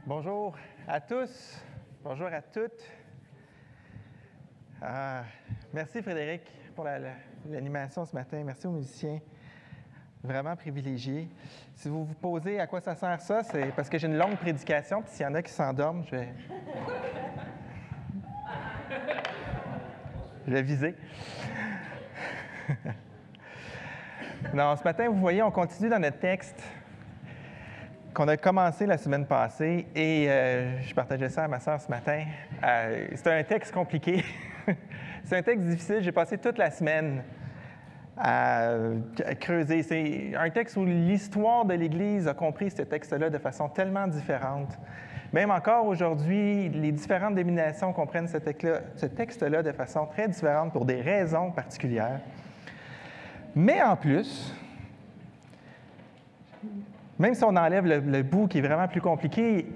Bonjour à tous, bonjour à toutes. Merci Frédéric pour l'animation ce matin. Merci aux musiciens, vraiment privilégiés. Si vous vous posez à quoi ça sert ça, c'est parce que j'ai une longue prédication, puis s'il y en a qui s'endorment, je vais viser. Non, ce matin, vous voyez, on continue dans notre texte qu'on a commencé la semaine passée et je partageais ça à ma sœur ce matin. C'est un texte compliqué. C'est un texte difficile. J'ai passé toute la semaine à creuser. C'est un texte où l'histoire de l'Église a compris ce texte-là de façon tellement différente. Même encore aujourd'hui, les différentes dénominations comprennent ce texte-là de façon très différente pour des raisons particulières. Mais en plus, même si on enlève le bout qui est vraiment plus compliqué,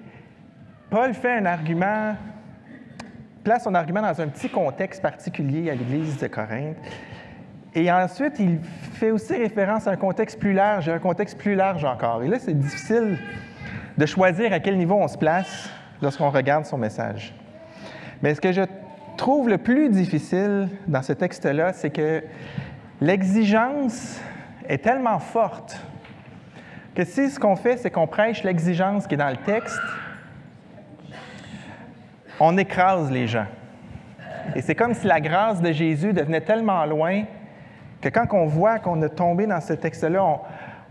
Paul fait un argument, place son argument dans un petit contexte particulier à l'Église de Corinthe. Et ensuite, il fait aussi référence à un contexte plus large encore. Et là, c'est difficile de choisir à quel niveau on se place lorsqu'on regarde son message. Mais ce que je trouve le plus difficile dans ce texte-là, c'est que l'exigence est tellement forte que si ce qu'on fait, c'est qu'on prêche l'exigence qui est dans le texte, on écrase les gens. Et c'est comme si la grâce de Jésus devenait tellement loin que quand on voit qu'on a tombé dans ce texte-là,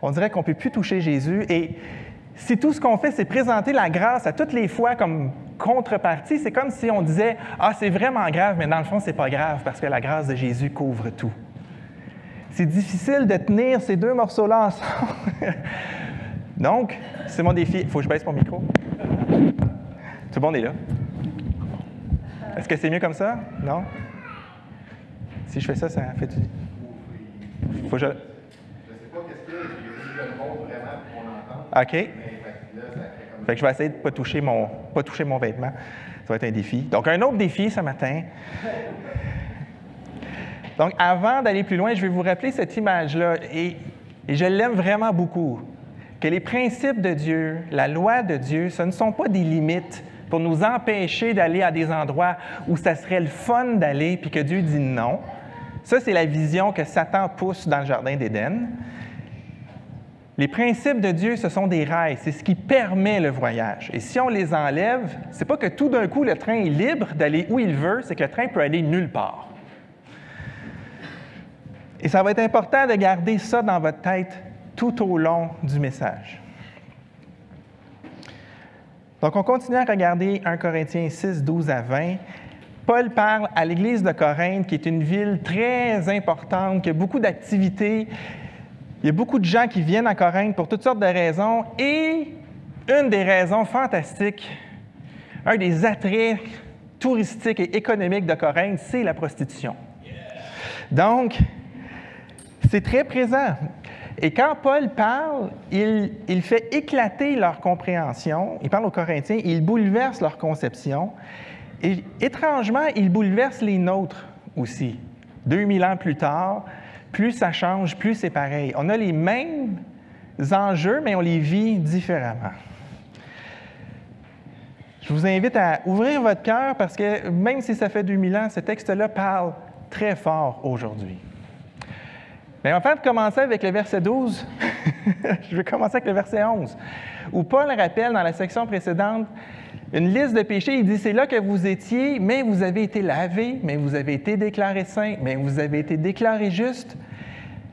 on dirait qu'on ne peut plus toucher Jésus. Et si tout ce qu'on fait, c'est présenter la grâce à toutes les fois comme contrepartie, c'est comme si on disait « Ah, c'est vraiment grave, mais dans le fond, c'est pas grave parce que la grâce de Jésus couvre tout. » C'est difficile de tenir ces deux morceaux-là ensemble. Donc, c'est mon défi. Il faut que je baisse mon micro. Tout le monde est là. Est-ce que c'est mieux comme ça? Non? Si je fais ça, ça fait du... Faut que je... Je ne sais pas qu'est-ce qu'il y a. J'ai le mot vraiment pour qu'on entende. OK. Mais là, ça fait comme... Fait que je vais essayer de ne pas toucher mon vêtement. Ça va être un défi. Donc, un autre défi ce matin. Donc, avant d'aller plus loin, je vais vous rappeler cette image-là. Et je l'aime vraiment beaucoup. Que les principes de Dieu, la loi de Dieu, ce ne sont pas des limites pour nous empêcher d'aller à des endroits où ça serait le fun d'aller, puis que Dieu dit non. Ça, c'est la vision que Satan pousse dans le Jardin d'Éden. Les principes de Dieu, ce sont des rails. C'est ce qui permet le voyage. Et si on les enlève, c'est pas que tout d'un coup, le train est libre d'aller où il veut, c'est que le train peut aller nulle part. Et ça va être important de garder ça dans votre tête tout au long du message. Donc, on continue à regarder 1 Corinthiens 6, 12 à 20. Paul parle à l'Église de Corinthe, qui est une ville très importante, qui a beaucoup d'activités. Il y a beaucoup de gens qui viennent à Corinthe pour toutes sortes de raisons. Et une des raisons fantastiques, un des attraits touristiques et économiques de Corinthe, c'est la prostitution. Donc, c'est très présent. Et quand Paul parle, il fait éclater leur compréhension. Il parle aux Corinthiens, il bouleverse leur conception. Et étrangement, il bouleverse les nôtres aussi. 2000 ans plus tard, plus ça change, plus c'est pareil. On a les mêmes enjeux, mais on les vit différemment. Je vous invite à ouvrir votre cœur parce que même si ça fait 2000 ans, ce texte-là parle très fort aujourd'hui. Mais avant de commencer avec le verset 12, je vais commencer avec le verset 11, où Paul rappelle dans la section précédente une liste de péchés. Il dit, c'est là que vous étiez, mais vous avez été lavés, mais vous avez été déclarés saints, mais vous avez été déclarés justes.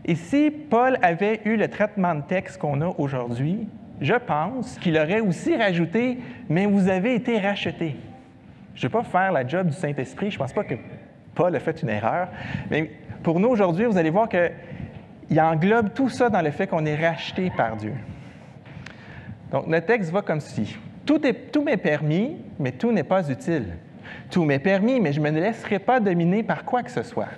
Et si Paul avait eu le traitement de texte qu'on a aujourd'hui, je pense qu'il aurait aussi rajouté, mais vous avez été rachetés. Je ne vais pas faire la job du Saint-Esprit, je ne pense pas que Paul a fait une erreur, mais pour nous aujourd'hui, vous allez voir qu'il englobe tout ça dans le fait qu'on est racheté par Dieu. Donc, notre texte va comme ceci. Tout m'est permis, mais tout n'est pas utile. Tout m'est permis, mais je ne me laisserai pas dominer par quoi que ce soit.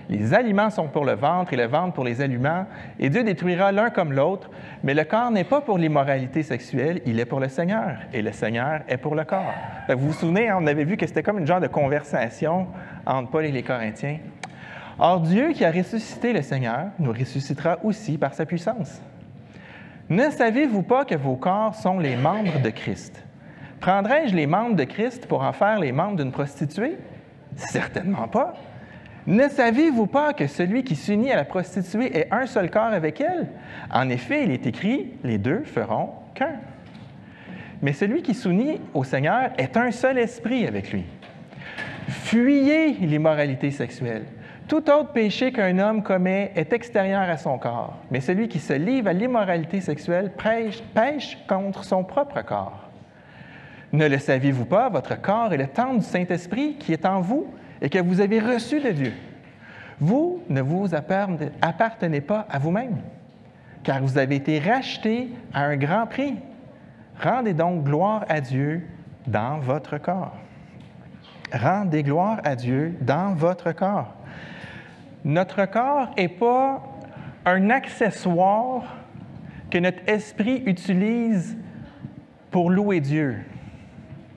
Les aliments sont pour le ventre et le ventre pour les aliments, et Dieu détruira l'un comme l'autre, mais le corps n'est pas pour l'immoralité sexuelle, il est pour le Seigneur, et le Seigneur est pour le corps. Vous vous souvenez, on avait vu que c'était comme une genre de conversation entre Paul et les Corinthiens. Or, Dieu qui a ressuscité le Seigneur nous ressuscitera aussi par sa puissance. Ne savez-vous pas que vos corps sont les membres de Christ? Prendrais-je les membres de Christ pour en faire les membres d'une prostituée? Certainement pas. Ne saviez-vous pas que celui qui s'unit à la prostituée est un seul corps avec elle? En effet, il est écrit, les deux feront qu'un. Mais celui qui s'unit au Seigneur est un seul esprit avec lui. Fuyez l'immoralité sexuelle. Tout autre péché qu'un homme commet est extérieur à son corps, mais celui qui se livre à l'immoralité sexuelle pêche contre son propre corps. Ne le saviez-vous pas, votre corps est le temple du Saint-Esprit qui est en vous et que vous avez reçu de Dieu. Vous ne vous appartenez pas à vous-même, car vous avez été rachetés à un grand prix. Rendez donc gloire à Dieu dans votre corps. Rendez gloire à Dieu dans votre corps. Notre corps n'est pas un accessoire que notre esprit utilise pour louer Dieu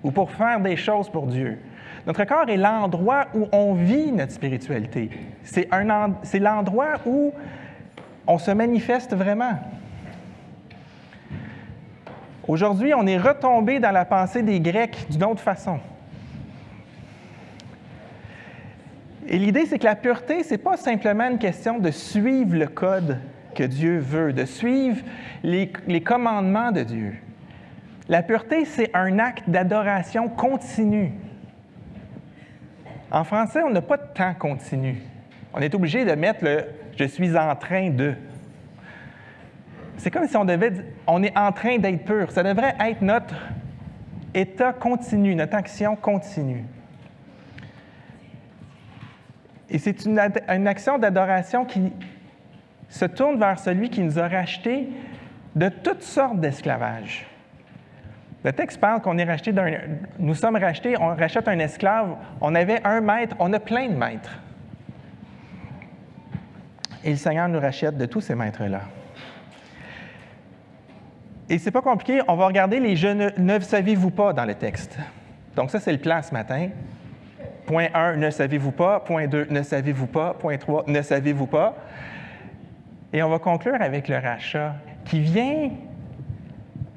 ou pour faire des choses pour Dieu. Notre corps est l'endroit où on vit notre spiritualité. C'est l'endroit où on se manifeste vraiment. Aujourd'hui, on est retombé dans la pensée des Grecs d'une autre façon. Et l'idée, c'est que la pureté, ce n'est pas simplement une question de suivre le code que Dieu veut, de suivre les commandements de Dieu. La pureté, c'est un acte d'adoration continue. En français, on n'a pas de temps continu. On est obligé de mettre le « je suis en train de ». C'est comme si on est en train d'être pur. Ça devrait être notre état continu, notre action continue. Et c'est une action d'adoration qui se tourne vers celui qui nous a rachetés de toutes sortes d'esclavages. Le texte parle qu'on est racheté nous sommes rachetés, on rachète un esclave, on avait un maître, on a plein de maîtres. Et le Seigneur nous rachète de tous ces maîtres-là. Et c'est pas compliqué, on va regarder les « je ne saviez-vous pas » dans le texte. Donc ça, c'est le plan ce matin. Point 1, ne savez-vous pas. Point 2, ne savez-vous pas. Point 3, ne savez-vous pas. Et on va conclure avec le rachat qui vient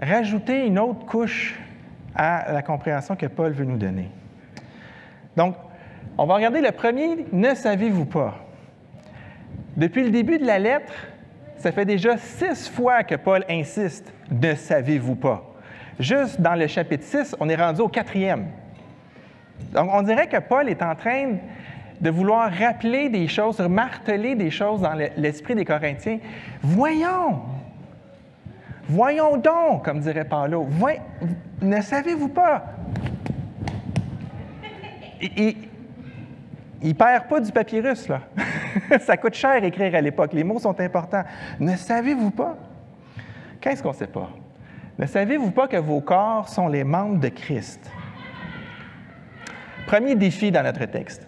rajouter une autre couche à la compréhension que Paul veut nous donner. Donc, on va regarder le premier, ne savez-vous pas. Depuis le début de la lettre, ça fait déjà 6 fois que Paul insiste, ne savez-vous pas. Juste dans le chapitre 6, on est rendu au 4e. Donc, on dirait que Paul est en train de vouloir rappeler des choses, marteler des choses dans l'esprit des Corinthiens. Voyons donc, comme dirait Paulo. Ne savez-vous pas? Il ne perd pas du papyrus, là. Ça coûte cher écrire à l'époque. Les mots sont importants. Ne savez-vous pas? Qu'est-ce qu'on ne sait pas? Ne savez-vous pas que vos corps sont les membres de Christ? Premier défi dans notre texte.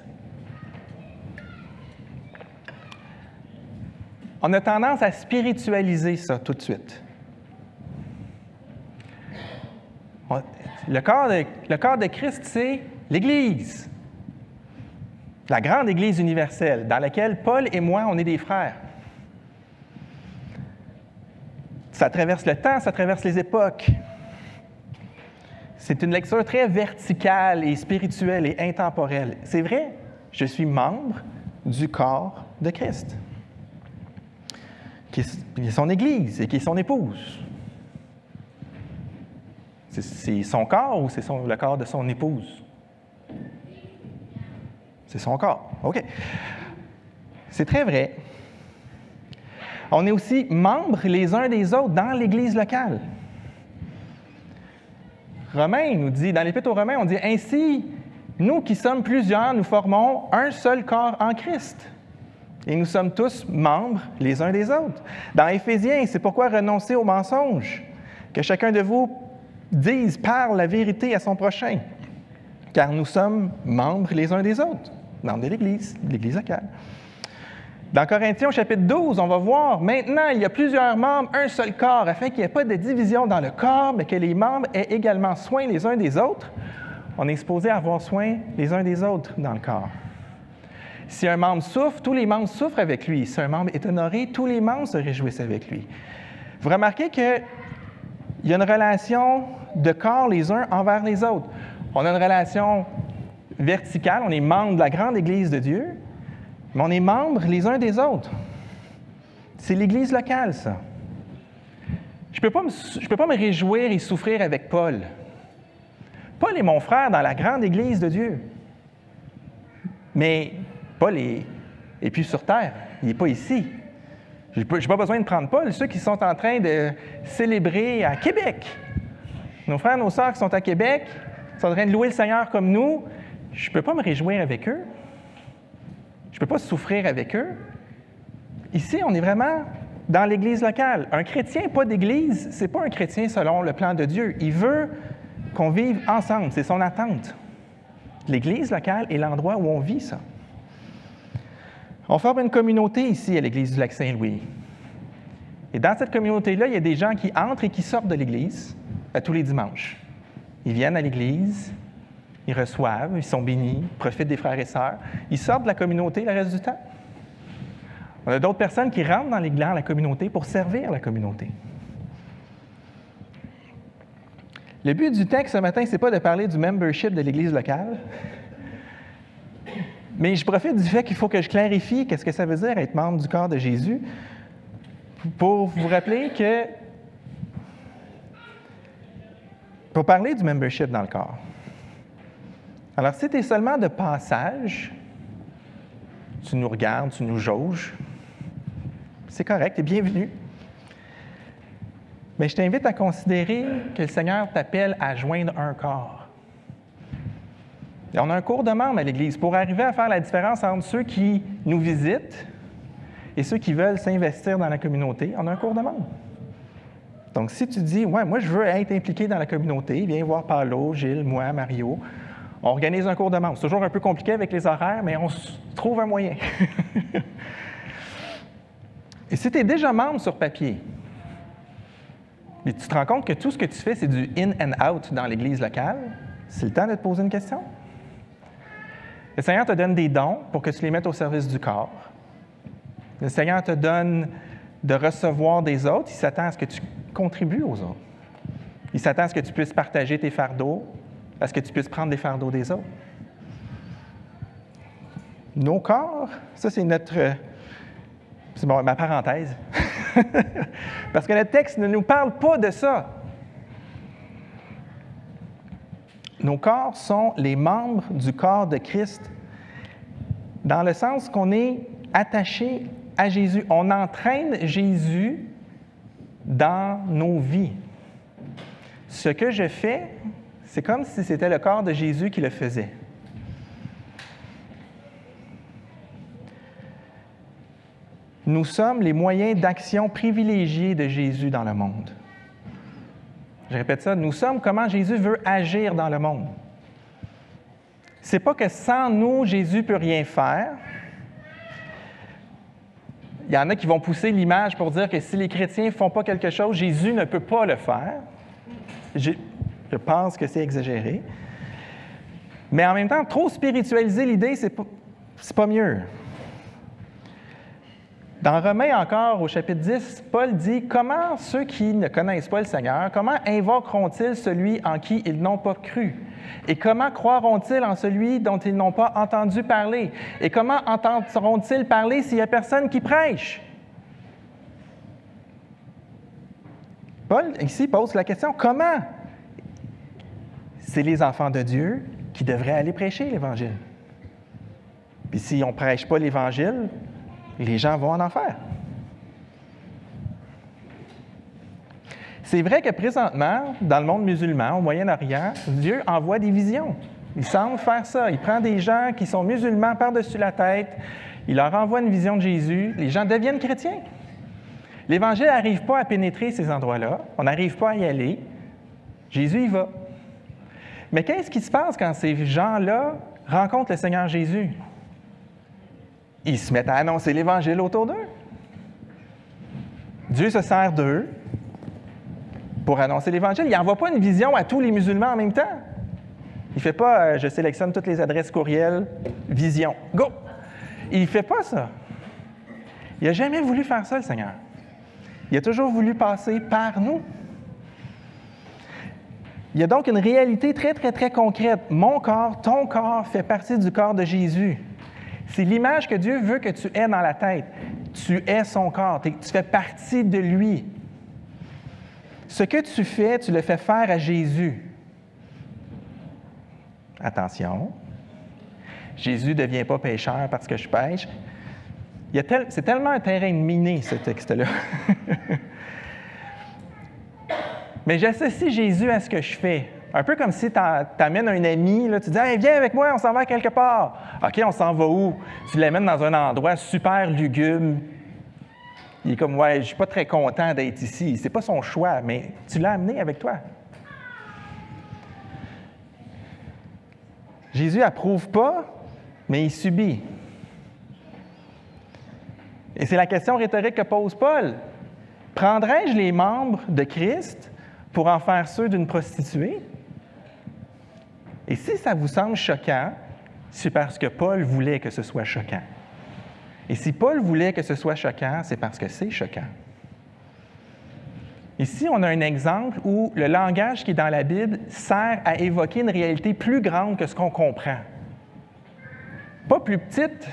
On a tendance à spiritualiser ça tout de suite. Le corps de Christ, c'est l'Église. La grande Église universelle, dans laquelle Paul et moi, on est des frères. Ça traverse le temps, ça traverse les époques. C'est une lecture très verticale et spirituelle et intemporelle. C'est vrai, je suis membre du corps de Christ, qui est son Église et qui est son épouse. C'est son corps ou c'est le corps de son épouse? C'est son corps. OK. C'est très vrai. On est aussi membres les uns des autres dans l'Église locale. Romains nous dit, dans l'Épître aux Romains, on dit « Ainsi, nous qui sommes plusieurs, nous formons un seul corps en Christ. Et nous sommes tous membres les uns des autres. » Dans Éphésiens, c'est pourquoi renoncer au mensonge, que chacun de vous parle la vérité à son prochain, car nous sommes membres les uns des autres, membres de l'Église locale. Dans Corinthiens, au chapitre 12, on va voir, maintenant, il y a plusieurs membres, un seul corps, afin qu'il n'y ait pas de division dans le corps, mais que les membres aient également soin les uns des autres. On est supposé avoir soin les uns des autres dans le corps. Si un membre souffre, tous les membres souffrent avec lui. Si un membre est honoré, tous les membres se réjouissent avec lui. Vous remarquez qu'il y a une relation de corps les uns envers les autres. On a une relation verticale, on est membre de la grande Église de Dieu, mais on est membres les uns des autres. C'est l'Église locale, ça. Je ne peux pas me réjouir et souffrir avec Paul. Paul est mon frère dans la grande Église de Dieu. Mais Paul est plus sur terre, il n'est pas ici. Je n'ai pas besoin de prendre Paul. Ceux qui sont en train de célébrer à Québec, nos frères, nos sœurs qui sont à Québec, sont en train de louer le Seigneur comme nous, je ne peux pas me réjouir avec eux. Je ne peux pas souffrir avec eux. Ici, on est vraiment dans l'Église locale. Un chrétien pas d'Église, ce n'est pas un chrétien selon le plan de Dieu. Il veut qu'on vive ensemble. C'est son attente. L'Église locale est l'endroit où on vit ça. On forme une communauté ici à l'Église du Lac-Saint-Louis. Et dans cette communauté-là, il y a des gens qui entrent et qui sortent de l'Église à tous les dimanches. Ils viennent à l'Église, ils reçoivent, ils sont bénis, ils profitent des frères et sœurs. Ils sortent de la communauté le reste du temps. On a d'autres personnes qui rentrent dans la communauté pour servir la communauté. Le but du texte ce matin, ce n'est pas de parler du membership de l'Église locale, mais je profite du fait qu'il faut que je clarifie qu'est-ce que ça veut dire être membre du corps de Jésus pour vous rappeler que, pour parler du membership dans le corps. Alors, si tu es seulement de passage, tu nous regardes, tu nous jauges, c'est correct, tu es bienvenu. Mais je t'invite à considérer que le Seigneur t'appelle à joindre un corps. Et on a un cours de membres à l'Église pour arriver à faire la différence entre ceux qui nous visitent et ceux qui veulent s'investir dans la communauté. On a un cours de membres. Donc, si tu dis, « Ouais, moi, je veux être impliqué dans la communauté, viens voir Paulo, Gilles, moi, Mario. » On organise un cours de membres. C'est toujours un peu compliqué avec les horaires, mais on trouve un moyen. Et si tu es déjà membre sur papier, et tu te rends compte que tout ce que tu fais, c'est du in and out dans l'Église locale, c'est le temps de te poser une question. Le Seigneur te donne des dons pour que tu les mettes au service du corps. Le Seigneur te donne de recevoir des autres. Il s'attend à ce que tu contribues aux autres. Il s'attend à ce que tu puisses partager tes fardeaux, à ce que tu puisses prendre des fardeaux des autres. Nos corps, ça c'est c'est ma parenthèse. Parce que le texte ne nous parle pas de ça. Nos corps sont les membres du corps de Christ, dans le sens qu'on est attaché à Jésus. On entraîne Jésus dans nos vies. Ce que je fais, c'est comme si c'était le corps de Jésus qui le faisait. Nous sommes les moyens d'action privilégiés de Jésus dans le monde. Je répète ça, nous sommes comment Jésus veut agir dans le monde. C'est pas que sans nous, Jésus ne peut rien faire. Il y en a qui vont pousser l'image pour dire que si les chrétiens ne font pas quelque chose, Jésus ne peut pas le faire. Je pense que c'est exagéré. Mais en même temps, trop spiritualiser l'idée, c'est pas mieux. Dans Romains encore, au chapitre 10, Paul dit « Comment ceux qui ne connaissent pas le Seigneur, comment invoqueront-ils celui en qui ils n'ont pas cru? Et comment croiront-ils en celui dont ils n'ont pas entendu parler? Et comment entendront-ils parler s'il n'y a personne qui prêche? » Paul, ici, pose la question « Comment? » C'est les enfants de Dieu qui devraient aller prêcher l'Évangile. Puis si on ne prêche pas l'Évangile, les gens vont en enfer. C'est vrai que présentement, dans le monde musulman, au Moyen-Orient, Dieu envoie des visions. Il semble faire ça. Il prend des gens qui sont musulmans par-dessus la tête, il leur envoie une vision de Jésus, les gens deviennent chrétiens. L'Évangile n'arrive pas à pénétrer ces endroits-là, on n'arrive pas à y aller. Jésus y va. Mais qu'est-ce qui se passe quand ces gens-là rencontrent le Seigneur Jésus? Ils se mettent à annoncer l'Évangile autour d'eux. Dieu se sert d'eux pour annoncer l'Évangile. Il n'envoie pas une vision à tous les musulmans en même temps. Il ne fait pas je sélectionne toutes les adresses courriel, vision, go! Il ne fait pas ça. Il n'a jamais voulu faire ça, le Seigneur. Il a toujours voulu passer par nous. Il y a donc une réalité très, très, très concrète. Mon corps, ton corps fait partie du corps de Jésus. C'est l'image que Dieu veut que tu aies dans la tête. Tu es son corps, tu fais partie de lui. Ce que tu fais, tu le fais faire à Jésus. Attention, Jésus ne devient pas pécheur parce que je pêche. C'est tellement un terrain miné, ce texte-là. Mais j'associe Jésus à ce que je fais. Un peu comme si tu amènes un ami, là, tu dis « Hey, viens avec moi, on s'en va quelque part. » « OK, on s'en va où? » Tu l'amènes dans un endroit super lugubre. Il est comme « Ouais, je ne suis pas très content d'être ici. » C'est pas son choix, mais tu l'as amené avec toi. Jésus n'approuve pas, mais il subit. Et c'est la question rhétorique que pose Paul. Prendrais-je les membres de Christ pour en faire ceux d'une prostituée? Et si ça vous semble choquant, c'est parce que Paul voulait que ce soit choquant. Et si Paul voulait que ce soit choquant, c'est parce que c'est choquant. Ici, on a un exemple où le langage qui est dans la Bible sert à évoquer une réalité plus grande que ce qu'on comprend. Pas plus petite.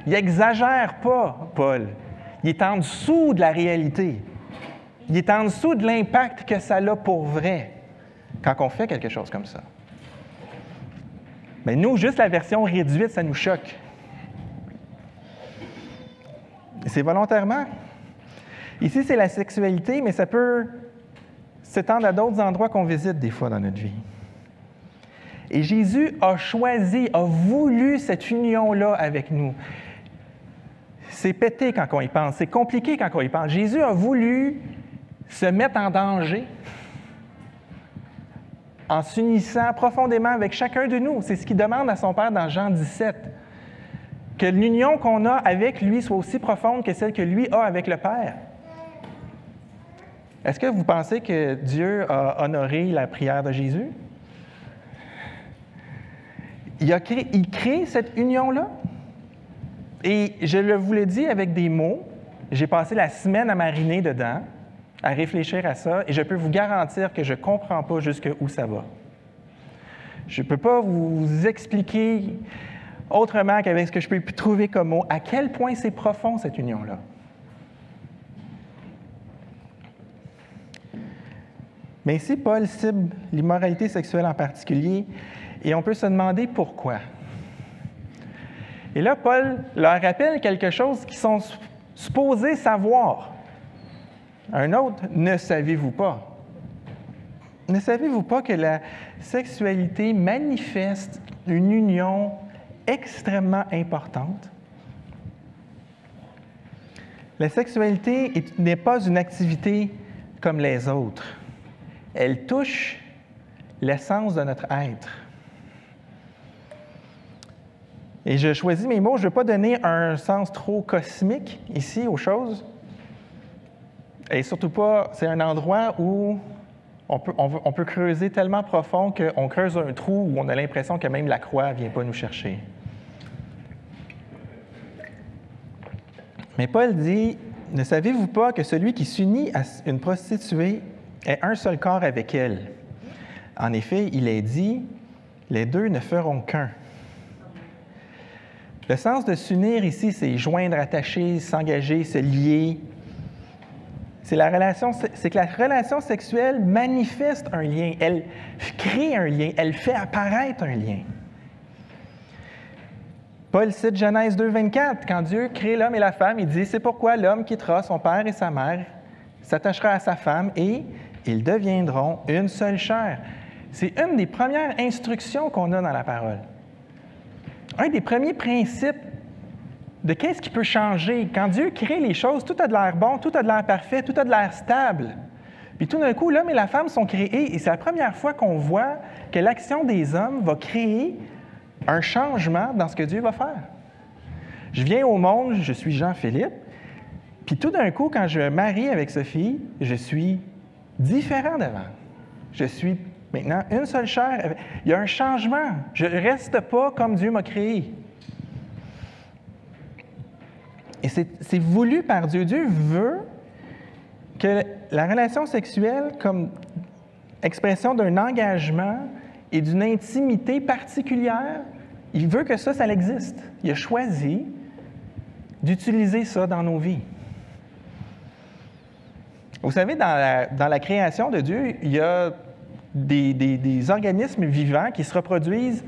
Il n'exagère pas, Paul. Il est en dessous de la réalité. Il est en dessous de l'impact que ça a pour vrai quand on fait quelque chose comme ça. Mais nous, juste la version réduite, ça nous choque. C'est volontairement. Ici, c'est la sexualité, mais ça peut s'étendre à d'autres endroits qu'on visite des fois dans notre vie. Et Jésus a choisi, a voulu cette union-là avec nous. C'est pété quand on y pense, c'est compliqué quand on y pense. Jésus a voulu se mettre en danger en s'unissant profondément avec chacun de nous. C'est ce qu'il demande à son Père dans Jean 17. Que l'union qu'on a avec lui soit aussi profonde que celle que lui a avec le Père. Est-ce que vous pensez que Dieu a honoré la prière de Jésus? Il crée cette union-là. Et je vous l'ai dit avec des mots. J'ai passé la semaine à mariner dedans, à réfléchir à ça, et je peux vous garantir que je ne comprends pas jusqu'où ça va. Je ne peux pas vous expliquer autrement qu'avec ce que je peux trouver comme mot, à quel point c'est profond, cette union-là. Mais ici, Paul cible l'immoralité sexuelle en particulier, et on peut se demander pourquoi. Et là, Paul leur rappelle quelque chose qu'ils sont supposés savoir. Un autre, ne savez-vous pas? Ne savez-vous pas que la sexualité manifeste une union extrêmement importante? La sexualité n'est pas une activité comme les autres. Elle touche l'essence de notre être. Et je choisis mes mots, je ne veux pas donner un sens trop cosmique ici aux choses. Et surtout pas, c'est un endroit où on peut creuser tellement profond qu'on creuse un trou où on a l'impression que même la croix ne vient pas nous chercher. Mais Paul dit, « Ne savez-vous pas que celui qui s'unit à une prostituée est un seul corps avec elle? En effet, il est dit, les deux ne feront qu'un. » Le sens de s'unir ici, c'est joindre, attacher, s'engager, se lier. C'est que la relation sexuelle manifeste un lien, elle crée un lien, elle fait apparaître un lien. Paul cite Genèse 2,24, quand Dieu crée l'homme et la femme, il dit « C'est pourquoi l'homme quittera son père et sa mère, s'attachera à sa femme et ils deviendront une seule chair. » C'est une des premières instructions qu'on a dans la parole. Un des premiers principes de qu'est-ce qui peut changer. Quand Dieu crée les choses, tout a de l'air bon, tout a de l'air parfait, tout a de l'air stable. Puis tout d'un coup, l'homme et la femme sont créés et c'est la première fois qu'on voit que l'action des hommes va créer un changement dans ce que Dieu va faire. Je viens au monde, je suis Jean-Philippe, puis tout d'un coup, quand je me marie avec Sophie, je suis différent d'avant. Je suis maintenant une seule chair. Il y a un changement. Je ne reste pas comme Dieu m'a créé. Et c'est voulu par Dieu. Dieu veut que la relation sexuelle, comme expression d'un engagement et d'une intimité particulière. Il veut que ça existe. Il a choisi d'utiliser ça dans nos vies. Vous savez, dans la création de Dieu, il y a des organismes vivants qui se reproduisent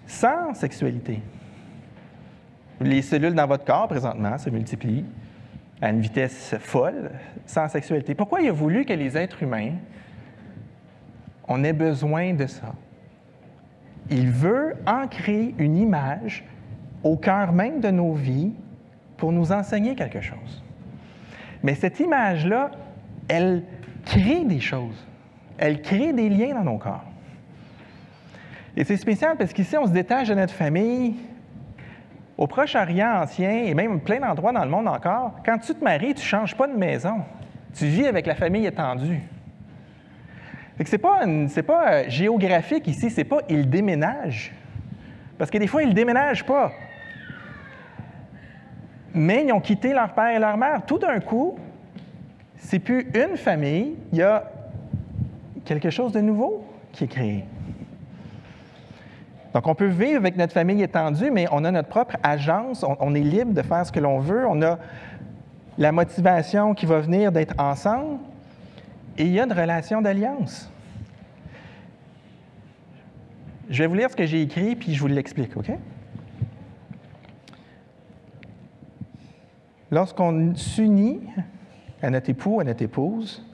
sans sexualité. Les cellules dans votre corps, présentement, se multiplient à une vitesse folle, sans sexualité. Pourquoi il a voulu que les êtres humains, on ait besoin de ça? Il veut ancrer une image au cœur même de nos vies pour nous enseigner quelque chose. Mais cette image-là, elle crée des choses. Elle crée des liens dans nos corps. Et c'est spécial parce qu'ici, on se détache de notre famille. Au Proche-Orient ancien, et même plein d'endroits dans le monde encore, quand tu te maries, tu ne changes pas de maison. Tu vis avec la famille étendue. Ce n'est pas géographique ici, c'est pas « ils déménagent ». Parce que des fois, ils ne déménagent pas. Mais ils ont quitté leur père et leur mère. Tout d'un coup, c'est plus une famille, il y a quelque chose de nouveau qui est créé. Donc, on peut vivre avec notre famille étendue, mais on a notre propre agence, on est libre de faire ce que l'on veut, on a la motivation qui va venir d'être ensemble, et il y a une relation d'alliance. Je vais vous lire ce que j'ai écrit, puis je vous l'explique, OK? Lorsqu'on s'unit à notre époux, à notre épouse,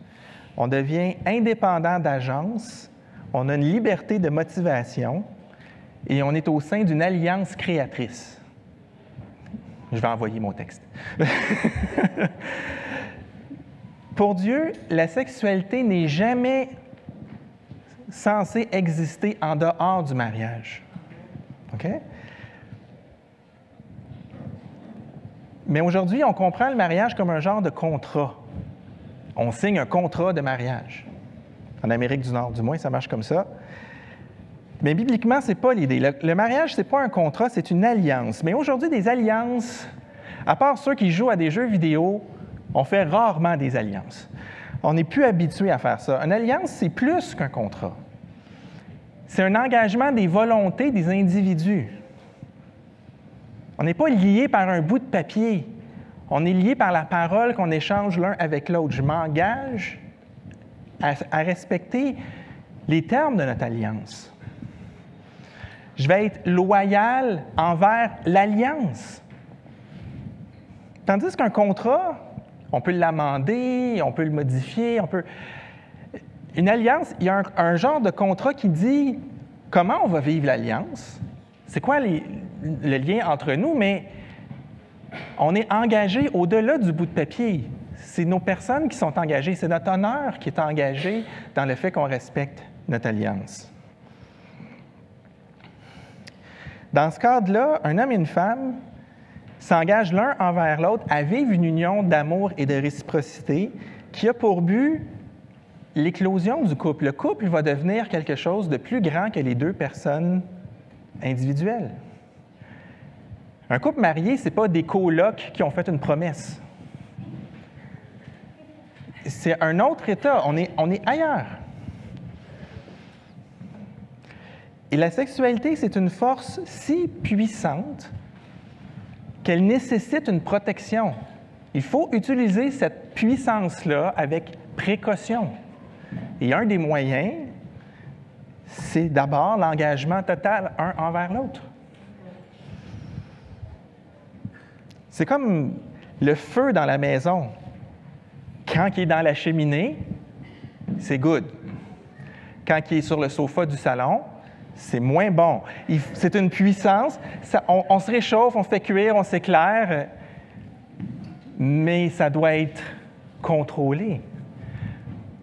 on devient indépendant d'agence, on a une liberté de motivation et on est au sein d'une alliance créatrice. Je vais envoyer mon texte. Pour Dieu, la sexualité n'est jamais censée exister en dehors du mariage. OK? Mais aujourd'hui, on comprend le mariage comme un genre de contrat. On signe un contrat de mariage. En Amérique du Nord, du moins, ça marche comme ça. Mais bibliquement, ce n'est pas l'idée. Le mariage, ce n'est pas un contrat, c'est une alliance. Mais aujourd'hui, des alliances, à part ceux qui jouent à des jeux vidéo, on fait rarement des alliances. On n'est plus habitué à faire ça. Une alliance, c'est plus qu'un contrat. C'est un engagement des volontés des individus. On n'est pas lié par un bout de papier. On est lié par la parole qu'on échange l'un avec l'autre. Je m'engage à respecter les termes de notre alliance. Je vais être loyal envers l'alliance. Tandis qu'un contrat, on peut l'amender, on peut le modifier, Une alliance, il y a un genre de contrat qui dit comment on va vivre l'alliance, c'est quoi le lien entre nous, mais on est engagé au-delà du bout de papier. C'est nos personnes qui sont engagées, c'est notre honneur qui est engagé dans le fait qu'on respecte notre alliance. Dans ce cadre-là, un homme et une femme s'engagent l'un envers l'autre à vivre une union d'amour et de réciprocité qui a pour but l'éclosion du couple. Le couple va devenir quelque chose de plus grand que les deux personnes individuelles. Un couple marié, ce n'est pas des colocs qui ont fait une promesse. C'est un autre état. On est ailleurs. Et la sexualité, c'est une force si puissante qu'elle nécessite une protection. Il faut utiliser cette puissance-là avec précaution. Et un des moyens, c'est d'abord l'engagement total un envers l'autre. C'est comme le feu dans la maison. Quand il est dans la cheminée, c'est good. Quand il est sur le sofa du salon, c'est moins bon. C'est une puissance. On se réchauffe, on se fait cuire, on s'éclaire, mais ça doit être contrôlé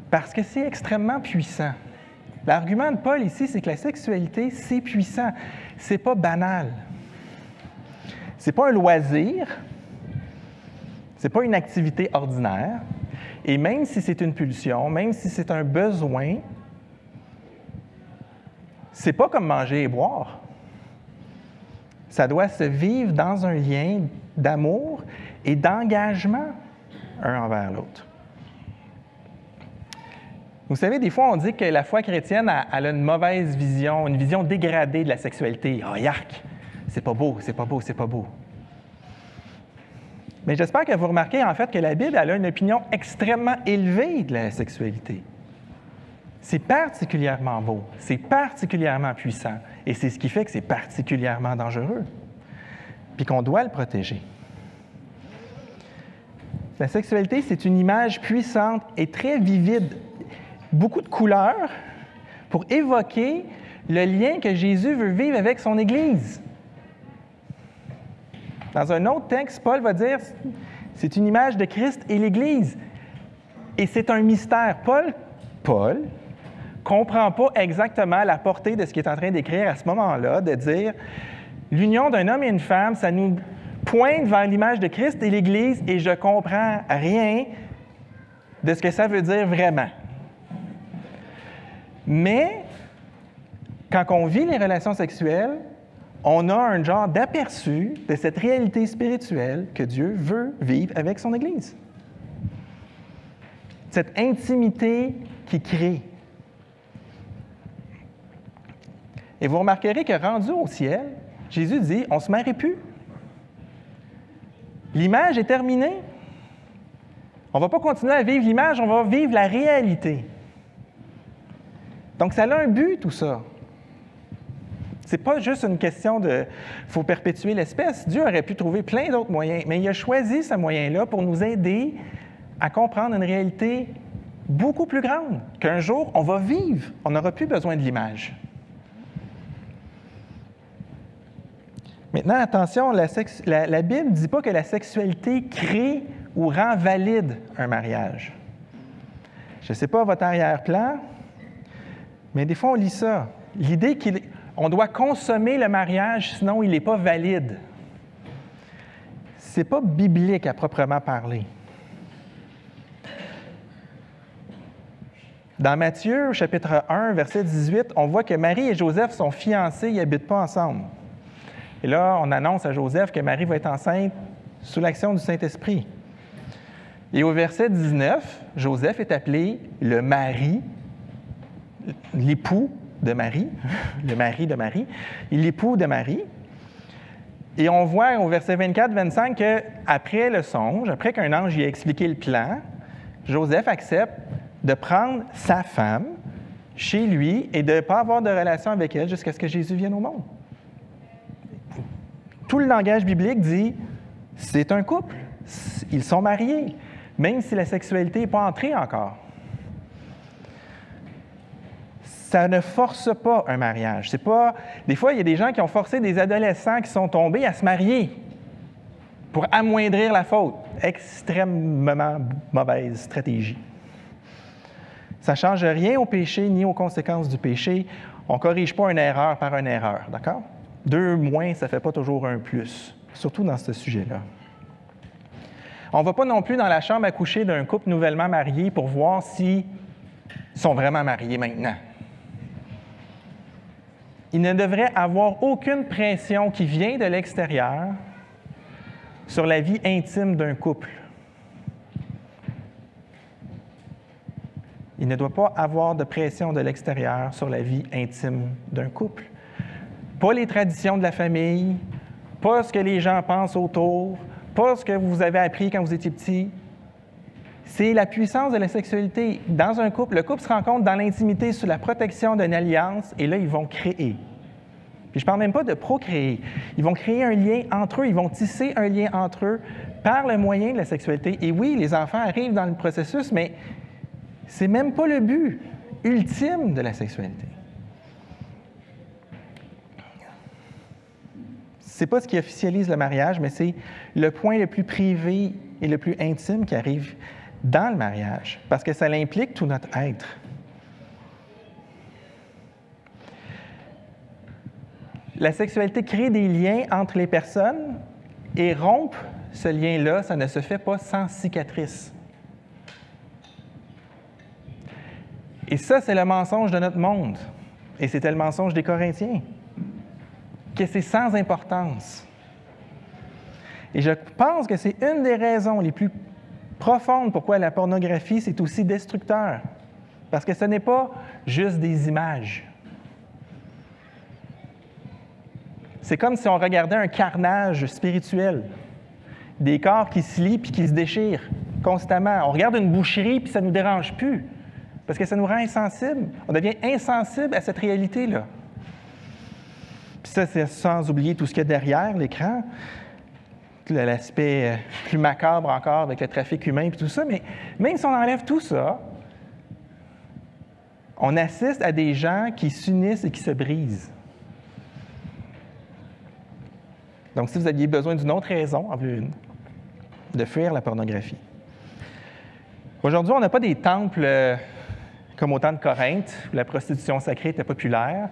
parce que c'est extrêmement puissant. L'argument de Paul ici, c'est que la sexualité, c'est puissant. C'est pas banal. C'est pas un loisir. C'est pas une activité ordinaire. Et même si c'est une pulsion, même si c'est un besoin, c'est pas comme manger et boire. Ça doit se vivre dans un lien d'amour et d'engagement un envers l'autre. Vous savez, des fois, on dit que la foi chrétienne, elle a une mauvaise vision, une vision dégradée de la sexualité. Ah, yark! C'est pas beau, c'est pas beau, c'est pas beau. Mais j'espère que vous remarquez, en fait, que la Bible, elle a une opinion extrêmement élevée de la sexualité. C'est particulièrement beau, c'est particulièrement puissant, et c'est ce qui fait que c'est particulièrement dangereux, puis qu'on doit le protéger. La sexualité, c'est une image puissante et très vivide, beaucoup de couleurs, pour évoquer le lien que Jésus veut vivre avec son Église. Dans un autre texte, Paul va dire, c'est une image de Christ et l'Église. Et c'est un mystère. Paul comprend pas exactement la portée de ce qu'il est en train d'écrire à ce moment-là, de dire, l'union d'un homme et une femme, ça nous pointe vers l'image de Christ et l'Église, et je comprends rien de ce que ça veut dire vraiment. Mais, quand on vit les relations sexuelles, on a un genre d'aperçu de cette réalité spirituelle que Dieu veut vivre avec son Église. Cette intimité qui crée. Et vous remarquerez que rendu au ciel, Jésus dit, on ne se marie plus. L'image est terminée. On ne va pas continuer à vivre l'image, on va vivre la réalité. Donc, ça a un but, tout ça. Ce n'est pas juste une question de « faut perpétuer l'espèce ». Dieu aurait pu trouver plein d'autres moyens, mais il a choisi ce moyen-là pour nous aider à comprendre une réalité beaucoup plus grande, qu'un jour, on va vivre. On n'aura plus besoin de l'image. Maintenant, attention, la Bible ne dit pas que la sexualité crée ou rend valide un mariage. Je ne sais pas votre arrière-plan, mais des fois, on lit ça. L'idée qu'on doit consommer le mariage, sinon il n'est pas valide. Ce n'est pas biblique à proprement parler. Dans Matthieu, chapitre 1, verset 18, on voit que Marie et Joseph sont fiancés, ils n'habitent pas ensemble. Et là, on annonce à Joseph que Marie va être enceinte sous l'action du Saint-Esprit. Et au verset 19, Joseph est appelé le mari, l'époux de Marie, le mari de Marie, et l'époux de Marie. Et on voit au verset 24-25 qu'après le songe, après qu'un ange lui a expliqué le plan, Joseph accepte de prendre sa femme chez lui et de ne pas avoir de relation avec elle jusqu'à ce que Jésus vienne au monde. Tout le langage biblique dit « c'est un couple, ils sont mariés », même si la sexualité n'est pas entrée encore. Ça ne force pas un mariage. C'est pas... Des fois, il y a des gens qui ont forcé des adolescents qui sont tombés à se marier pour amoindrir la faute. Extrêmement mauvaise stratégie. Ça ne change rien au péché ni aux conséquences du péché. On ne corrige pas une erreur par une erreur, d'accord? 2 moins, ça ne fait pas toujours un plus, surtout dans ce sujet-là. On ne va pas non plus dans la chambre à coucher d'un couple nouvellement marié pour voir s'ils sont vraiment mariés maintenant. Il ne devrait avoir aucune pression qui vient de l'extérieur sur la vie intime d'un couple. Il ne doit pas avoir de pression de l'extérieur sur la vie intime d'un couple. Pas les traditions de la famille, pas ce que les gens pensent autour, pas ce que vous avez appris quand vous étiez petit. C'est la puissance de la sexualité. Dans un couple, le couple se rencontre dans l'intimité sous la protection d'une alliance, et là, ils vont créer. Puis je ne parle même pas de procréer. Ils vont créer un lien entre eux, ils vont tisser un lien entre eux par le moyen de la sexualité. Et oui, les enfants arrivent dans le processus, mais c'est même pas le but ultime de la sexualité. C'est pas ce qui officialise le mariage, mais c'est le point le plus privé et le plus intime qui arrive dans le mariage, parce que ça implique tout notre être. La sexualité crée des liens entre les personnes, et rompre ce lien-là, ça ne se fait pas sans cicatrice. Et ça, c'est le mensonge de notre monde. Et c'était le mensonge des Corinthiens, que c'est sans importance. Et je pense que c'est une des raisons les plus profondes pourquoi la pornographie, c'est aussi destructeur. Parce que ce n'est pas juste des images. C'est comme si on regardait un carnage spirituel. Des corps qui se lient puis qui se déchirent constamment. On regarde une boucherie puis ça ne nous dérange plus. Parce que ça nous rend insensibles. On devient insensible à cette réalité-là. Puis ça, c'est sans oublier tout ce qu'il y a derrière l'écran. L'aspect plus macabre encore avec le trafic humain et tout ça. Mais même si on enlève tout ça, on assiste à des gens qui s'unissent et qui se brisent. Donc, si vous aviez besoin d'une autre raison, en plus une, de fuir la pornographie. Aujourd'hui, on n'a pas des temples comme au temps de Corinthe, où la prostitution sacrée était populaire,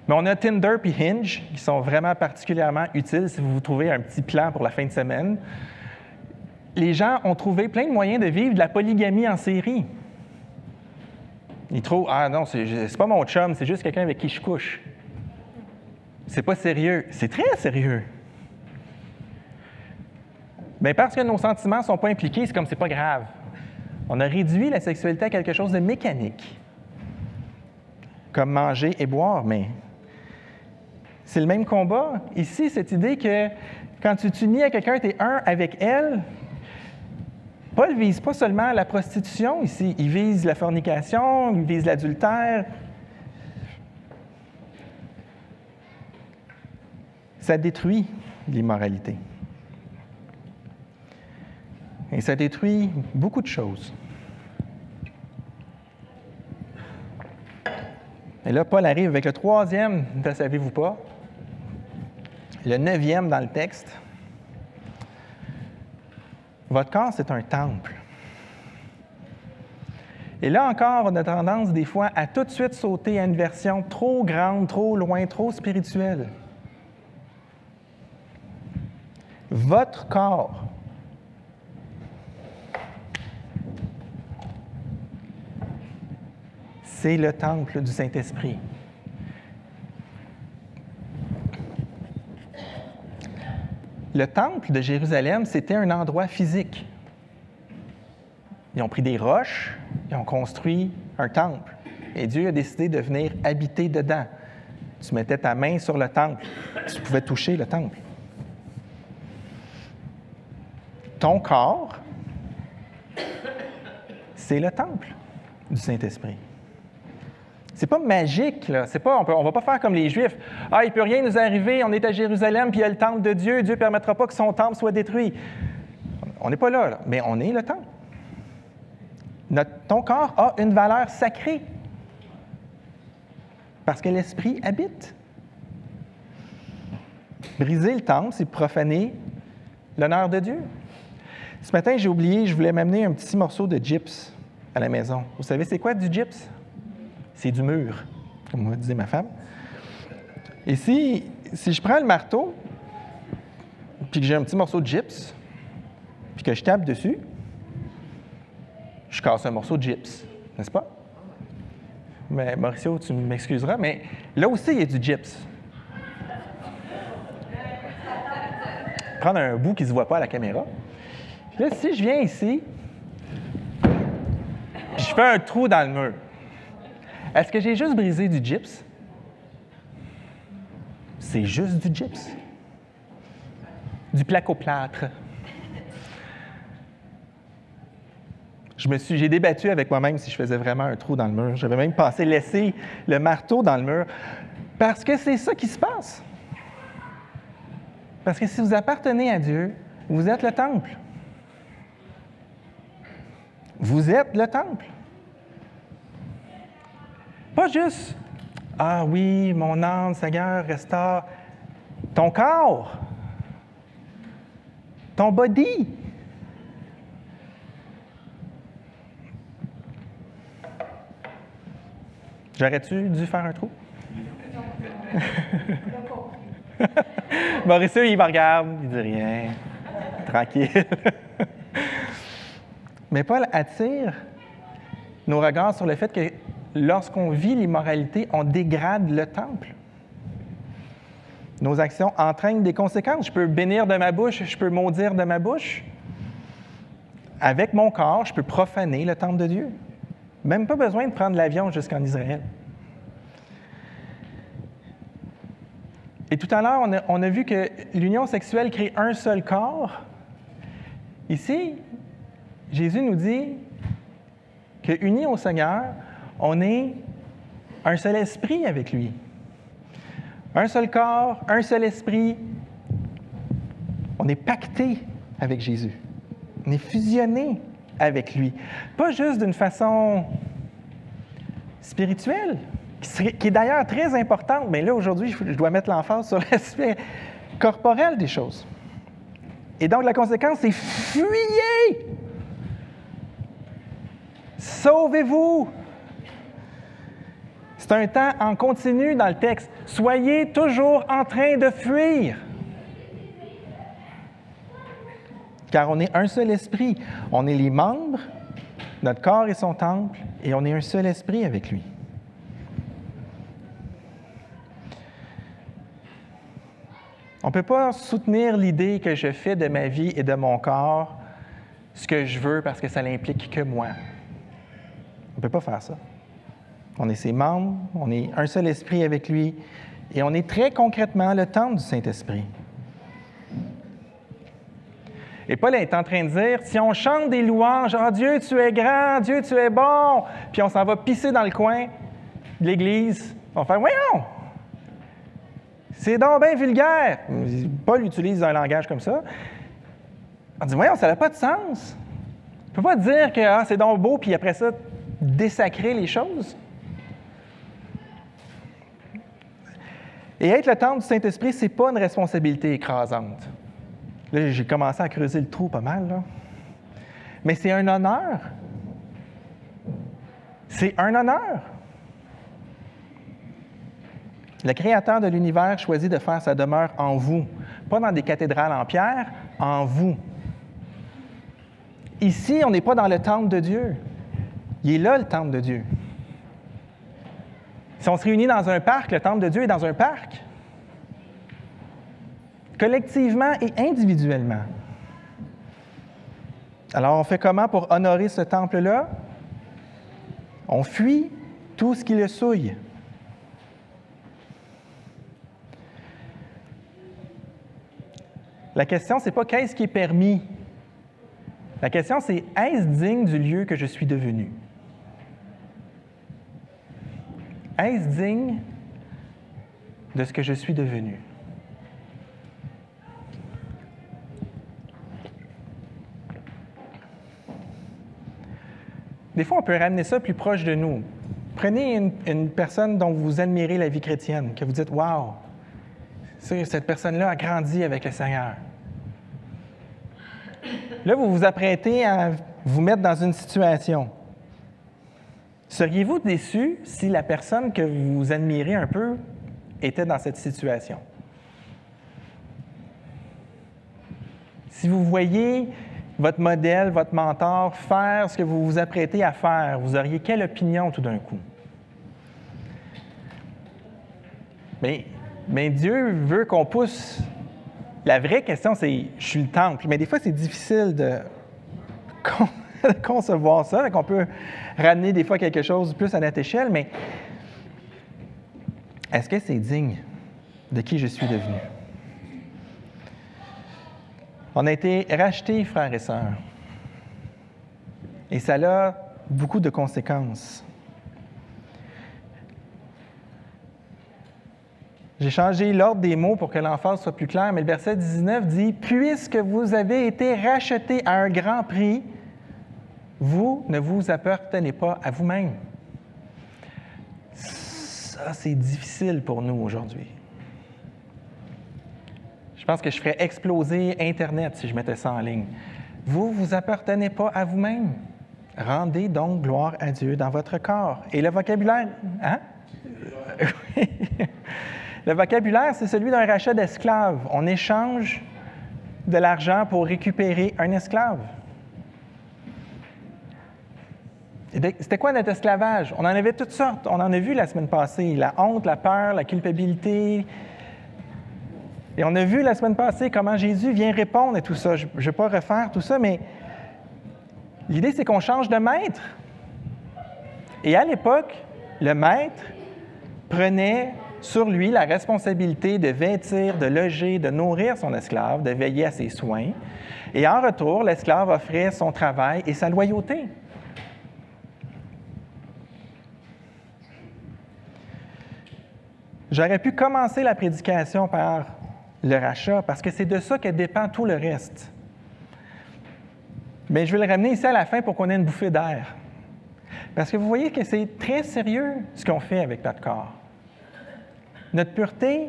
mais on a Tinder et Hinge, qui sont vraiment particulièrement utiles si vous vous trouvez un petit plan pour la fin de semaine. Les gens ont trouvé plein de moyens de vivre de la polygamie en série. Ils trouvent « Ah non, c'est pas mon chum, c'est juste quelqu'un avec qui je couche. » C'est pas sérieux. C'est très sérieux. Bien, parce que nos sentiments ne sont pas impliqués, c'est comme c'est pas grave. On a réduit la sexualité à quelque chose de mécanique, comme manger et boire, mais c'est le même combat. Ici, cette idée que quand tu t'unis à quelqu'un, tu es un avec elle. Paul ne vise pas seulement la prostitution ici, il vise la fornication, il vise l'adultère. Ça détruit l'immoralité. Et ça détruit beaucoup de choses. Et là, Paul arrive avec le troisième, ne le savez-vous pas, le 9e dans le texte. Votre corps, c'est un temple. Et là encore, on a tendance des fois à tout de suite sauter à une version trop grande, trop loin, trop spirituelle. Votre corps, c'est le temple du Saint-Esprit. Le temple de Jérusalem, c'était un endroit physique. Ils ont pris des roches, ils ont construit un temple. Et Dieu a décidé de venir habiter dedans. Tu mettais ta main sur le temple, tu pouvais toucher le temple. Ton corps, c'est le temple du Saint-Esprit. C'est pas magique, là. C'est pas, on va pas faire comme les Juifs. « Ah, il peut rien nous arriver, on est à Jérusalem, puis il y a le temple de Dieu, Dieu ne permettra pas que son temple soit détruit. » On n'est pas là, mais on est le temple. Ton corps a une valeur sacrée parce que l'Esprit habite. Briser le temple, c'est profaner l'honneur de Dieu. Ce matin, j'ai oublié, je voulais m'amener un petit morceau de gypse à la maison. Vous savez, c'est quoi du gypse? C'est du mur, comme moi disait ma femme. Et si je prends le marteau, puis que j'ai un petit morceau de gypse, puis que je tape dessus, je casse un morceau de gypse, n'est-ce pas? Mais Mauricio, tu m'excuseras, mais là aussi, il y a du gypse. Prendre un bout qui ne se voit pas à la caméra. Puis là, si je viens ici, puis je fais un trou dans le mur, est-ce que j'ai juste brisé du gypse? C'est juste du gypse. Du placoplâtre. J'ai débattu avec moi-même si je faisais vraiment un trou dans le mur. J'avais même pensé laisser le marteau dans le mur parce que c'est ça qui se passe. Parce que si vous appartenez à Dieu, vous êtes le temple. Vous êtes le temple. Pas juste « Ah oui, mon âme, Seigneur, restaure ton corps, ton body. » J'aurais-tu dû faire un trou? Mauricio, il me regarde, il dit rien. Tranquille. Mais Paul attire nos regards sur le fait que lorsqu'on vit l'immoralité, on dégrade le temple. Nos actions entraînent des conséquences. Je peux bénir de ma bouche, je peux maudire de ma bouche. Avec mon corps, je peux profaner le temple de Dieu. Même pas besoin de prendre l'avion jusqu'en Israël. Et tout à l'heure, on a vu que l'union sexuelle crée un seul corps. Ici, Jésus nous dit que, unis au Seigneur, on est un seul esprit avec lui. Un seul corps, un seul esprit. On est pacté avec Jésus. On est fusionné avec lui. Pas juste d'une façon spirituelle, qui est d'ailleurs très importante, mais là, aujourd'hui, je dois mettre l'emphase sur l'aspect corporel des choses. Et donc, la conséquence, c'est fuyez! Sauvez-vous! C'est un temps en continu dans le texte. Soyez toujours en train de fuir. Car on est un seul esprit. On est les membres, notre corps est son temple, et on est un seul esprit avec lui. On ne peut pas soutenir l'idée que je fais de ma vie et de mon corps ce que je veux parce que ça n'implique que moi. On ne peut pas faire ça. On est ses membres, on est un seul esprit avec lui, et on est très concrètement le temple du Saint-Esprit. Et Paul est en train de dire, si on chante des louanges, « Ah, Dieu, tu es grand, Dieu, tu es bon », puis on s'en va pisser dans le coin de l'Église, on va faire « Voyons! C'est donc bien vulgaire! » Paul utilise un langage comme ça. On dit « Voyons, ça n'a pas de sens! » On ne peut pas dire que c'est donc beau, puis après ça, désacrer les choses. Et être le temple du Saint-Esprit, ce n'est pas une responsabilité écrasante. Là, j'ai commencé à creuser le trou pas mal, là. Mais c'est un honneur. C'est un honneur. Le Créateur de l'univers choisit de faire sa demeure en vous. Pas dans des cathédrales en pierre, en vous. Ici, on n'est pas dans le temple de Dieu. Il est là, le temple de Dieu. Si on se réunit dans un parc, le temple de Dieu est dans un parc. Collectivement et individuellement. Alors, on fait comment pour honorer ce temple-là? On fuit tout ce qui le souille. La question, ce n'est pas qu'est-ce qui est permis. La question, c'est est-ce digne du lieu que je suis devenu? Est-ce digne de ce que je suis devenu? Des fois, on peut ramener ça plus proche de nous. Prenez une personne dont vous admirez la vie chrétienne, que vous dites « Wow, cette personne-là a grandi avec le Seigneur. » Là, vous vous apprêtez à vous mettre dans une situation. Seriez-vous déçu si la personne que vous admirez un peu était dans cette situation? Si vous voyez votre modèle, votre mentor faire ce que vous vous apprêtez à faire, vous auriez quelle opinion tout d'un coup? Mais Dieu veut qu'on pousse. La vraie question, c'est « je suis le temple ». Mais des fois, c'est difficile de concevoir ça. On peut ramener des fois quelque chose plus à notre échelle, mais est-ce que c'est digne de qui je suis devenu? On a été rachetés, frères et sœurs. Et ça a beaucoup de conséquences. J'ai changé l'ordre des mots pour que l'emphase soit plus claire, mais le verset 19 dit « Puisque vous avez été rachetés à un grand prix, vous ne vous appartenez pas à vous-même. » Ça, c'est difficile pour nous aujourd'hui. Je pense que je ferais exploser Internet si je mettais ça en ligne. Vous ne vous appartenez pas à vous-même. Rendez donc gloire à Dieu dans votre corps. Et le vocabulaire... Hein? Le vocabulaire, c'est celui d'un rachat d'esclaves. On échange de l'argent pour récupérer un esclave. C'était quoi notre esclavage? On en avait toutes sortes. On en a vu la semaine passée. La honte, la peur, la culpabilité. Et on a vu la semaine passée comment Jésus vient répondre à tout ça. Je ne vais pas refaire tout ça, mais l'idée, c'est qu'on change de maître. Et à l'époque, le maître prenait sur lui la responsabilité de vêtir, de loger, de nourrir son esclave, de veiller à ses soins. Et en retour, l'esclave offrait son travail et sa loyauté. J'aurais pu commencer la prédication par le rachat, parce que c'est de ça que dépend tout le reste. Mais je vais le ramener ici à la fin pour qu'on ait une bouffée d'air. Parce que vous voyez que c'est très sérieux ce qu'on fait avec notre corps. Notre pureté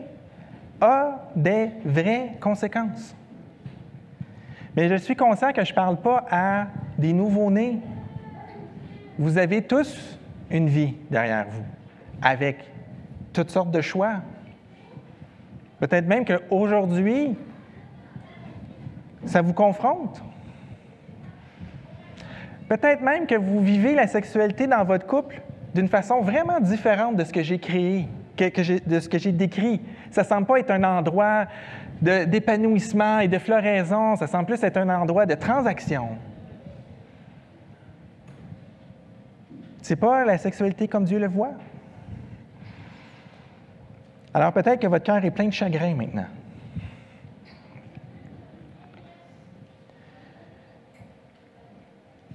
a des vraies conséquences. Mais je suis conscient que je ne parle pas à des nouveau-nés. Vous avez tous une vie derrière vous, avec toutes sortes de choix. Peut-être même qu'aujourd'hui, ça vous confronte. Peut-être même que vous vivez la sexualité dans votre couple d'une façon vraiment différente de ce que j'ai créé, de ce que j'ai décrit. Ça ne semble pas être un endroit d'épanouissement et de floraison, ça semble plus être un endroit de transaction. Ce n'est pas la sexualité comme Dieu le voit. Alors peut-être que votre cœur est plein de chagrin maintenant.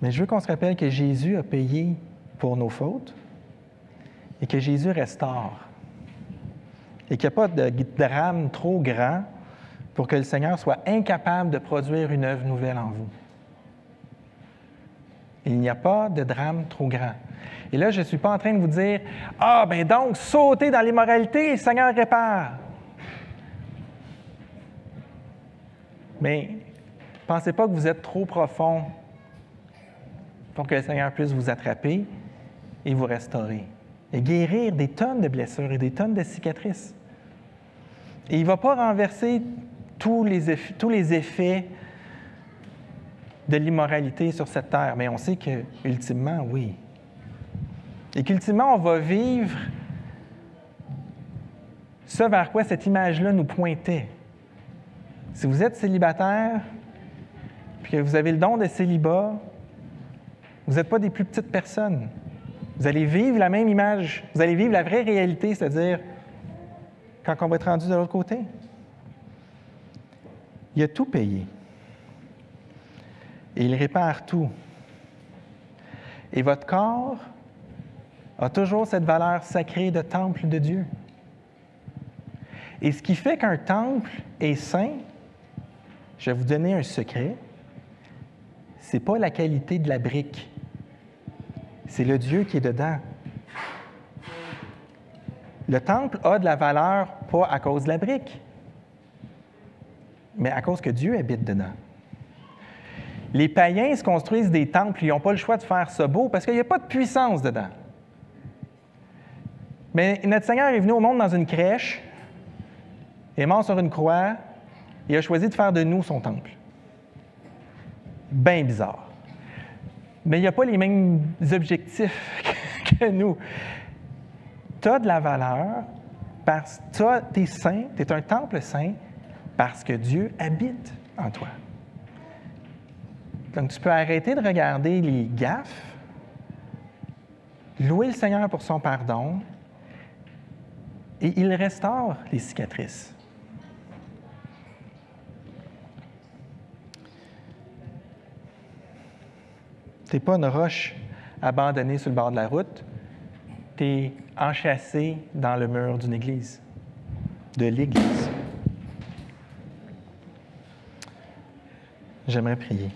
Mais je veux qu'on se rappelle que Jésus a payé pour nos fautes et que Jésus restaure. Et qu'il n'y a pas de drame trop grand pour que le Seigneur soit incapable de produire une œuvre nouvelle en vous. Il n'y a pas de drame trop grand. Et là, je ne suis pas en train de vous dire « Ah, ben donc, sautez dans l'immoralité, le Seigneur répare. » Mais pensez pas que vous êtes trop profond pour que le Seigneur puisse vous attraper et vous restaurer. Et guérir des tonnes de blessures et des tonnes de cicatrices. Et il ne va pas renverser tous les effets de l'immoralité sur cette terre, mais on sait qu'ultimement, oui. Et qu'ultimement, on va vivre ce vers quoi cette image-là nous pointait. Si vous êtes célibataire, puis que vous avez le don de célibat, vous n'êtes pas des plus petites personnes. Vous allez vivre la même image, vous allez vivre la vraie réalité, c'est-à-dire quand on va être rendu de l'autre côté. Il a tout payé. Et il répare tout. Et votre corps a toujours cette valeur sacrée de temple de Dieu. Et ce qui fait qu'un temple est saint, je vais vous donner un secret, c'est pas la qualité de la brique, c'est le Dieu qui est dedans. Le temple a de la valeur pas à cause de la brique, mais à cause que Dieu habite dedans. Les païens se construisent des temples, ils n'ont pas le choix de faire ça beau parce qu'il n'y a pas de puissance dedans. Mais notre Seigneur est venu au monde dans une crèche, il est mort sur une croix, il a choisi de faire de nous son temple. Bien bizarre. Mais il n'y a pas les mêmes objectifs que nous. Tu as de la valeur parce que tu es saint, tu es un temple saint parce que Dieu habite en toi. Donc, tu peux arrêter de regarder les gaffes, louer le Seigneur pour son pardon, et il restaure les cicatrices. Tu n'es pas une roche abandonnée sur le bord de la route, tu es enchâssé dans le mur d'une église, de l'Église. J'aimerais prier.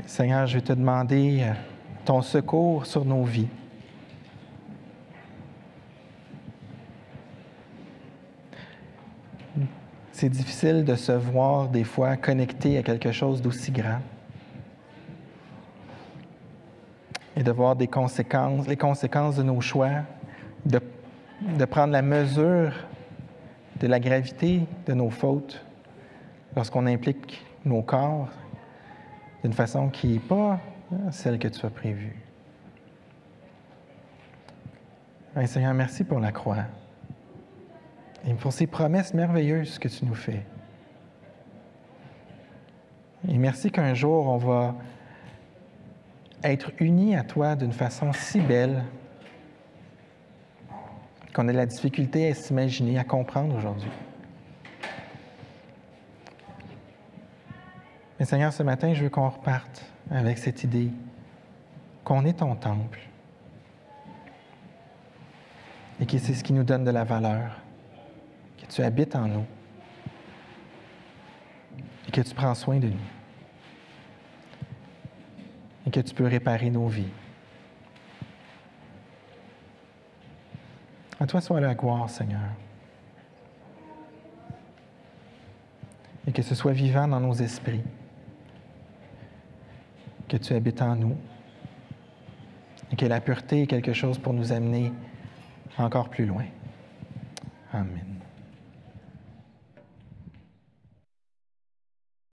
Seigneur, je vais te demander ton secours sur nos vies. C'est difficile de se voir des fois connecté à quelque chose d'aussi grand et de voir les conséquences de nos choix, de prendre la mesure de la gravité de nos fautes lorsqu'on implique nos corps d'une façon qui n'est pas celle que tu as prévue. Seigneur, merci pour la croix et pour ces promesses merveilleuses que tu nous fais. Et merci qu'un jour, on va être unis à toi d'une façon si belle qu'on a de la difficulté à s'imaginer, à comprendre aujourd'hui. Mais Seigneur, ce matin, je veux qu'on reparte avec cette idée qu'on est ton temple et que c'est ce qui nous donne de la valeur, que tu habites en nous et que tu prends soin de nous et que tu peux réparer nos vies. À toi soit la gloire, Seigneur. Et que ce soit vivant dans nos esprits, que tu habites en nous et que la pureté est quelque chose pour nous amener encore plus loin. Amen.